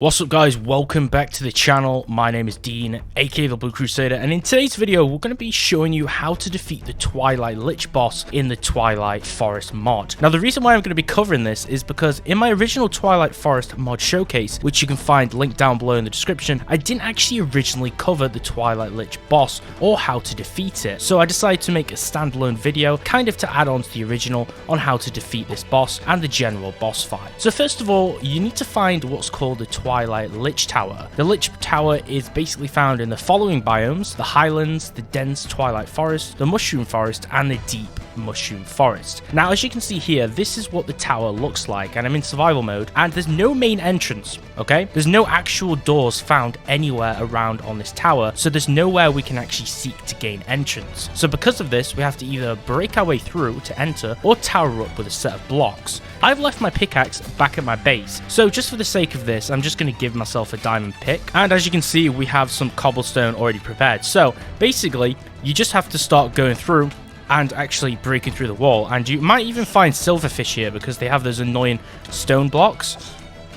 What's up guys, welcome back to the channel. My name is Dean, aka the Blue Crusader, and in today's video we're going to be showing you how to defeat the Twilight Lich boss in the Twilight Forest mod. Now the reason why I'm going to be covering this is because in my original Twilight Forest mod showcase, which you can find linked down below in the description, I didn't actually originally cover the Twilight Lich boss or how to defeat it. So I decided to make a standalone video kind of to add on to the original on how to defeat this boss and the general boss fight. So first of all, you need to find what's called the Twilight Lich Tower. The Lich Tower is basically found in the following biomes: the Highlands, the dense Twilight Forest, the Mushroom Forest, and the deep Mushroom Forest. Now as you can see here, this is what the tower looks like, and I'm in survival mode, and there's no main entrance, okay? There's no actual doors found anywhere around on this tower, so there's nowhere we can actually seek to gain entrance. So because of this, we have to either break our way through to enter or tower up with a set of blocks. I've left my pickaxe back at my base, so just for the sake of this, I'm just going to give myself a diamond pick, and as you can see, we have some cobblestone already prepared. So basically, you just have to start going through and actually breaking through the wall, and you might even find silverfish here because they have those annoying stone blocks,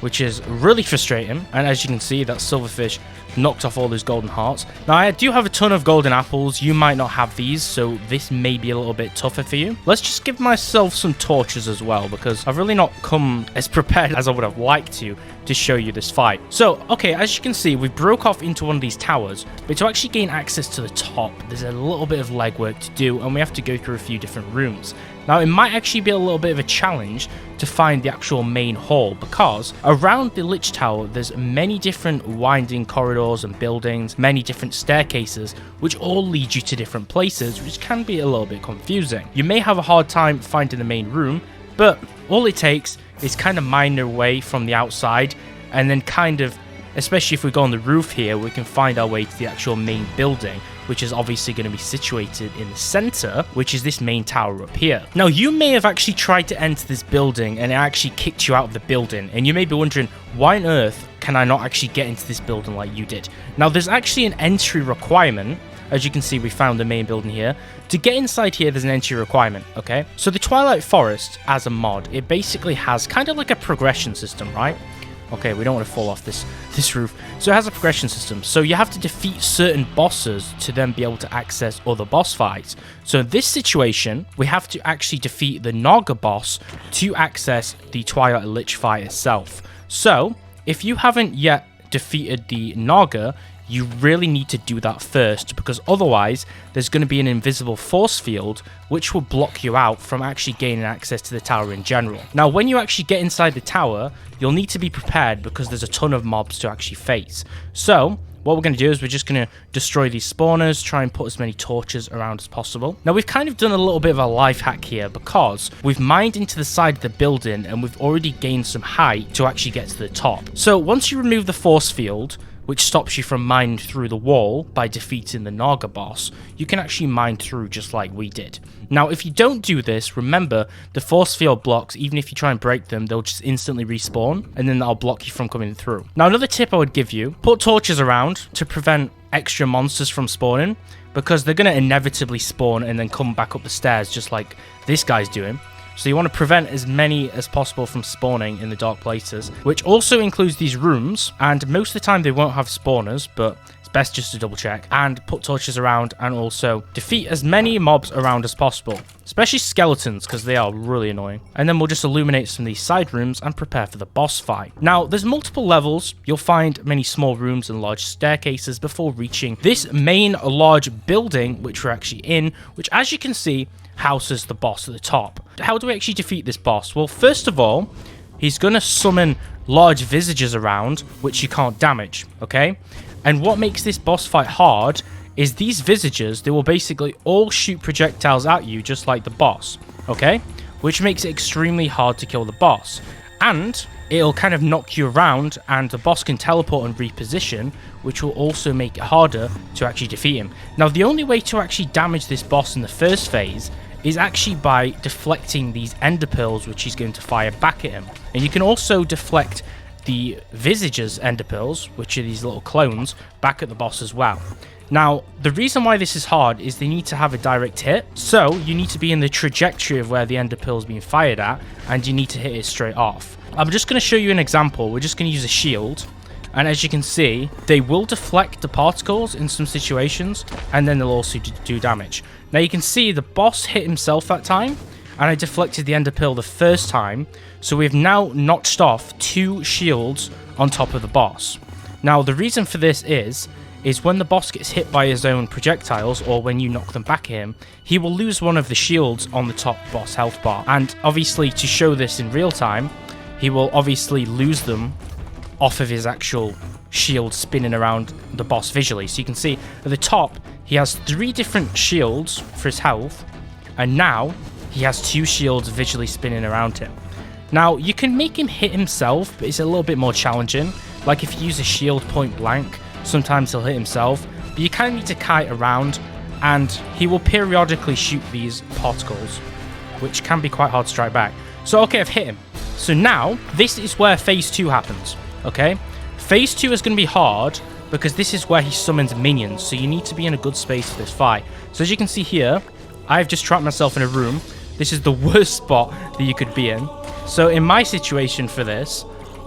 which is really frustrating. And as you can see, that silverfish knocked off all those golden hearts. Now I do have a ton of golden apples. You might not have these, so this may be a little bit tougher for you. Let's just give myself some torches as well, because I've really not come as prepared as I would have liked to show you this fight. So okay, as you can see, we broke off into one of these towers, but to actually gain access to the top, there's a little bit of legwork to do, and we have to go through a few different rooms. Now it might actually be a little bit of a challenge to find the actual main hall, because around the Lich Tower there's many different winding corridors and buildings, many different staircases, which all lead you to different places, which can be a little bit confusing. You may have a hard time finding the main room, but all it takes is kind of mine their way from the outside, and then kind of, especially if we go on the roof here, we can find our way to the actual main building, which is obviously going to be situated in the center, which is this main tower up here. Now you may have actually tried to enter this building and it actually kicked you out of the building, and you may be wondering, why on earth can I not actually get into this building like you did? Now there's actually an entry requirement. As you can see, we found the main building here. To get inside here, there's an entry requirement, okay? So the Twilight Forest, as a mod, it basically has kind of like a progression system, right? Okay, we don't want to fall off this roof. So it has a progression system. So you have to defeat certain bosses to then be able to access other boss fights. So in this situation, we have to actually defeat the Naga boss to access the Twilight Lich fight itself. So if you haven't yet defeated the Naga, you really need to do that first, because otherwise there's going to be an invisible force field which will block you out from actually gaining access to the tower in general. Now when you actually get inside the tower, you'll need to be prepared because there's a ton of mobs to actually face. So what we're going to do is we're just going to destroy these spawners, try and put as many torches around as possible. Now we've kind of done a little bit of a life hack here, because we've mined into the side of the building and we've already gained some height to actually get to the top. So once you remove the force field, which stops you from mining through the wall by defeating the Naga boss, you can actually mine through just like we did. Now if you don't do this, remember the force field blocks, even if you try and break them, they'll just instantly respawn, and then that'll block you from coming through. Now another tip I would give you, put torches around to prevent extra monsters from spawning, because they're going to inevitably spawn and then come back up the stairs just like this guy's doing. So you want to prevent as many as possible from spawning in the dark places, which also includes these rooms, and most of the time they won't have spawners, but it's best just to double check, and put torches around, and also defeat as many mobs around as possible, especially skeletons, because they are really annoying. And then we'll just illuminate some of these side rooms and prepare for the boss fight. Now there's multiple levels. You'll find many small rooms and large staircases before reaching this main large building, which we're actually in, which as you can see houses the boss at the top. How do we actually defeat this boss? Well, first of all, he's going to summon large visages around, which you can't damage, okay? And what makes this boss fight hard is these visages, they will basically all shoot projectiles at you just like the boss, okay? Which makes it extremely hard to kill the boss. And it'll kind of knock you around, and the boss can teleport and reposition, which will also make it harder to actually defeat him. Now, the only way to actually damage this boss in the first phase is actually by deflecting these ender pearls, which he's going to fire back at him. And you can also deflect the visage's ender pearls, which are these little clones, back at the boss as well. Now, the reason why this is hard is they need to have a direct hit, so you need to be in the trajectory of where the ender pearl is being fired at, and you need to hit it straight off. I'm just going to show you an example. We're just going to use a shield, And as you can see, they will deflect the particles in some situations, and then they'll also do damage. Now you can see the boss hit himself that time, and I deflected the ender pearl the first time, so we've now notched off 2 shields on top of the boss. Now the reason for this is when the boss gets hit by his own projectiles, or when you knock them back at him, he will lose one of the shields on the top boss health bar. And obviously, to show this in real time, he will obviously lose them off of his actual shield spinning around the boss visually. So you can see at the top, he has 3 different shields for his health, and now he has 2 shields visually spinning around him. Now, you can make him hit himself, but it's a little bit more challenging. Like if you use a shield point blank, sometimes he'll hit himself, but you kind of need to kite around, and he will periodically shoot these particles, which can be quite hard to strike back. So okay, I've hit him. So now, this is where phase 2 happens, okay? Phase 2 is going to be hard, because this is where he summons minions, so you need to be in a good space for this fight. So as you can see here, I've just trapped myself in a room. This is the worst spot that you could be in. So in my situation for this,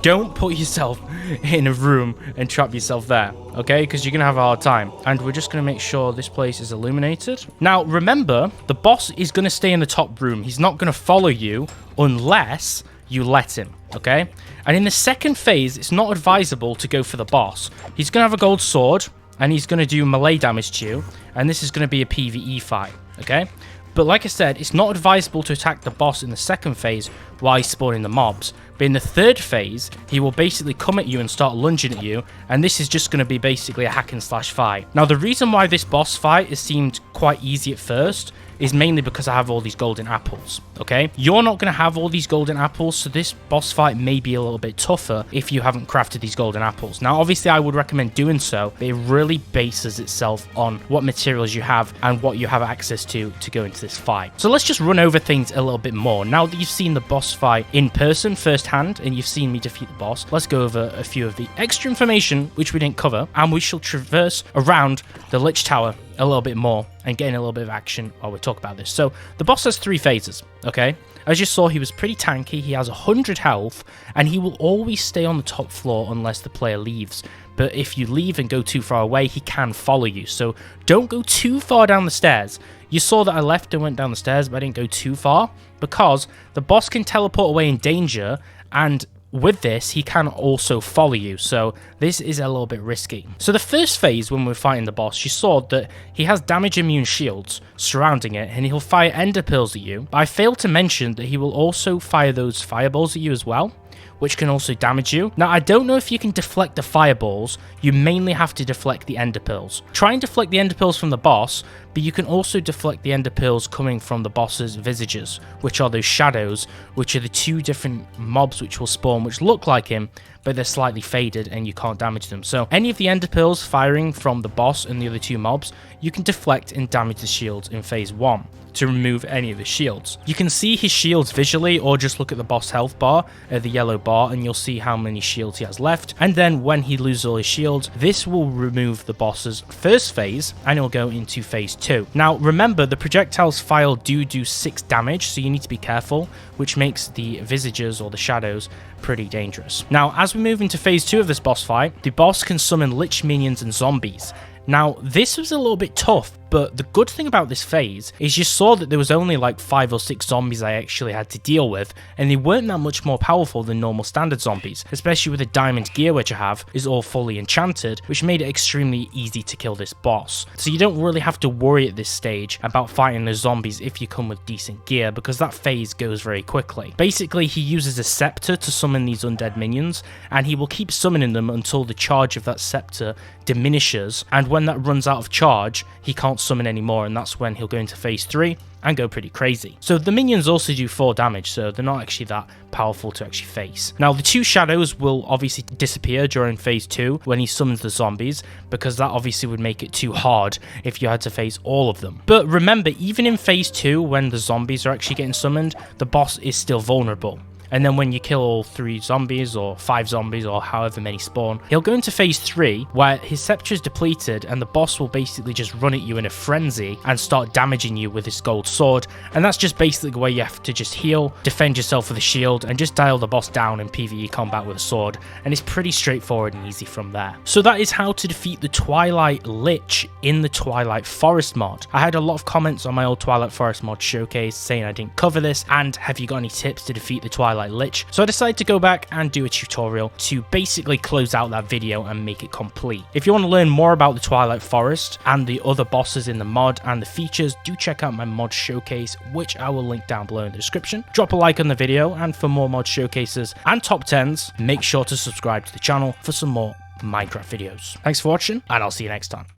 don't put yourself in a room and trap yourself there, okay? Because you're going to have a hard time. And we're just going to make sure this place is illuminated. Now, remember, the boss is going to stay in the top room. He's not going to follow you unless you let him, okay? And in the second phase, it's not advisable to go for the boss. He's going to have a gold sword, and he's going to do melee damage to you. And this is going to be a PvE fight, okay? But like I said, it's not advisable to attack the boss in the second phase while he's spawning the mobs. But in the third phase, he will basically come at you and start lunging at you, and this is just going to be basically a hack and slash fight. Now, the reason why this boss fight has seemed quite easy at first is mainly because I have all these golden apples, okay? You're not going to have all these golden apples, so this boss fight may be a little bit tougher if you haven't crafted these golden apples. Now, obviously, I would recommend doing so, but it really bases itself on what materials you have and what you have access to go into this fight. So let's just run over things a little bit more. Now that you've seen the boss fight in person, firsthand, and you've seen me defeat the boss, let's go over a few of the extra information which we didn't cover, and we shall traverse around the Lich Tower a little bit more and getting a little bit of action while we talk about this. So the boss has 3 phases, okay? As you saw, he was pretty tanky. He has 100 health, and he will always stay on the top floor unless the player leaves. But if you leave and go too far away, he can follow you. So don't go too far down the stairs. You saw that I left and went down the stairs, but I didn't go too far because the boss can teleport away in danger, and with this, he can also follow you, so this is a little bit risky. So the first phase, when we're fighting the boss, you saw that he has damage immune shields surrounding it, and he'll fire ender pearls at you. But I failed to mention that he will also fire those fireballs at you as well, which can also damage you. Now, I don't know if you can deflect the fireballs. You mainly have to deflect the ender pearls. Try and deflect the ender pearls from the boss, but you can also deflect the ender pearls coming from the boss's visages, which are those shadows, which are the 2 different mobs which will spawn, which look like him, but they're slightly faded and you can't damage them. So any of the ender pearls firing from the boss and the other 2 mobs, you can deflect and damage the shields in phase 1 to remove any of the shields. You can see his shields visually, or just look at the boss health bar, the yellow bar, and you'll see how many shields he has left. And then when he loses all his shields, this will remove the boss's first phase, and he'll go into phase 2. Now, remember, the projectiles fire do 6 damage, so you need to be careful, which makes the visages or the shadows pretty dangerous. Now, as we move into phase 2 of this boss fight, the boss can summon lich minions and zombies. Now, this was a little bit tough, but the good thing about this phase is you saw that there was only like 5 or 6 zombies I actually had to deal with, and they weren't that much more powerful than normal standard zombies, especially with the diamond gear which I have is all fully enchanted, which made it extremely easy to kill this boss. So you don't really have to worry at this stage about fighting the zombies if you come with decent gear, because that phase goes very quickly. Basically, he uses a scepter to summon these undead minions, and he will keep summoning them until the charge of that scepter diminishes, and when that runs out of charge, he can't summon anymore, and that's when he'll go into phase 3 and go pretty crazy. So the minions also do 4 damage, so they're not actually that powerful to actually face. Now, the 2 shadows will obviously disappear during phase 2 when he summons the zombies, because that obviously would make it too hard if you had to face all of them. But remember, even in phase 2, when the zombies are actually getting summoned, the boss is still vulnerable. and then when you kill all 3 zombies or 5 zombies or however many spawn, he'll go into phase 3 where his scepter is depleted and the boss will basically just run at you in a frenzy and start damaging you with his gold sword, and that's just basically where you have to just heal, defend yourself with a shield, and just dial the boss down in PvE combat with a sword, and it's pretty straightforward and easy from there. So that is how to defeat the Twilight Lich in the Twilight Forest mod. I had a lot of comments on my old Twilight Forest mod showcase saying I didn't cover this, and have you got any tips to defeat the Twilight Lich? So I decided to go back and do a tutorial to basically close out that video and make it complete. If you want to learn more about the Twilight Forest and the other bosses in the mod and the features, do check out my mod showcase, which I will link down below in the description. Drop a like on the video, and for more mod showcases and top 10s, make sure to subscribe to the channel for some more Minecraft videos. Thanks for watching, and I'll see you next time.